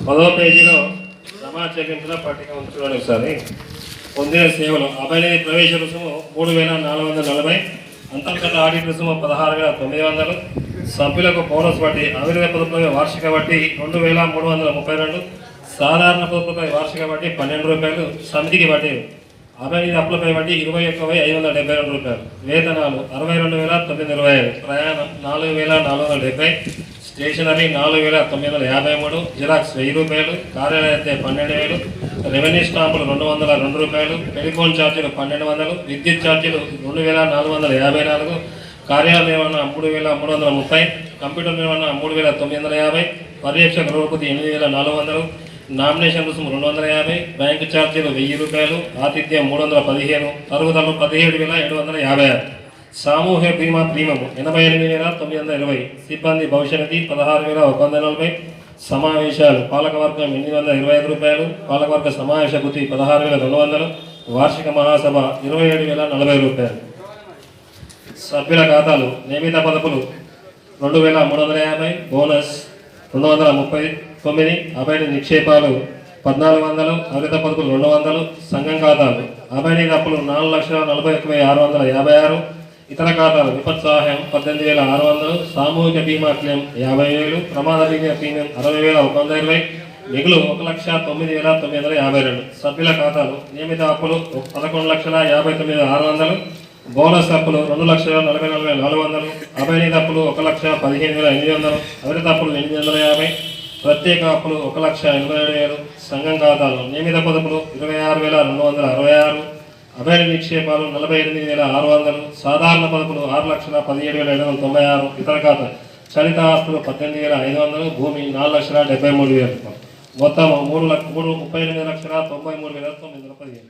10వ పేజీలో జమా చెల్లింపుల పట్టిక ఉంచుకోండి. ఒకసారి పొందిన సేవలు అభయనిధి ప్రవేశ రుసుము 3,440, అంతర్గత ఆడిట్ రుసుము 16,900, సభ్యులకు బోనస్ వడ్డీ అవిరత పొదుపులపై వార్షిక వడ్డీ 2,332, సాధారణ పొదుపులపై వార్షిక వడ్డీ 12 రూపాయలు, సమితికి వడ్డీ అభయనిధి అప్పులపై వడ్డీ 21,572 రూపాయలు, వేతనాలు 62,925, ప్రయాణం 4,470, స్టేషనరీ 4,953, జిరాక్స్ 1000 రూపాయలు, కార్యాలయ అద్దె 12,000, రెవెన్యూ స్టాంపులు 202 రూపాయలు, టెలిఫోన్ ఛార్జీలు 1,200, విద్యుత్ ఛార్జీలు 2,454, కార్యాలయ నిర్వహణ 3,330, కంప్యూటర్ నిర్వహణ 3,950, పర్యవేక్షక రూపతి 8,400, నామినేషన్ రుసుము 250, బ్యాంకు ఛార్జీలు 1000 రూపాయలు, ఆతిథ్యం 315, తరుగుదల 17,756, సామూహిక బీమా ప్రీమియం 88,920, సిబ్బంది భవిష్యనిధి 16,140, సమావేశాలు పాలకవర్గం 825 రూపాయలు, పాలకవర్గ సమావేశ గుతి 16,200, వార్షిక మహాసభ 27,040 రూపాయలు. సభ్యుల ఖాతాలు నియమిత పదపులు 2,350, బోనస్ 239, అభయనిధి నిక్షేపాలు 1,400, అవిరత పదపులు 200, సంఘం ఖాతాలు అభయనిధి అప్పులు 4,41,656, ఇతర ఖాతాలు విపత్ సహాయం 18,600, సామూహిక బీమా క్లెయిమ్ 50,000, ప్రమాద బీమా ప్రీమియం 60,120, మిగులు 1,09,952. సభ్యుల ఖాతాలు నియమిత అప్పులు 11,59,600, బోనస్ అప్పులు 2,44,400, అభయనిధి అప్పులు 1,15,800, అవిరత అప్పులు 850, ప్రత్యేక అప్పులు 1,87,000. సంఘం ఖాతాలు నియమిత పొదుపులు 26,266, అభయనిధి నిక్షేపాలు 48,600, సాధారణ పదపులు 6,17,796, ఇతర ఖాతా చలిత ఆస్తులు 18,500, భూమి 4,73,000 రూపాయలు. మొత్తం 3,38,93,915.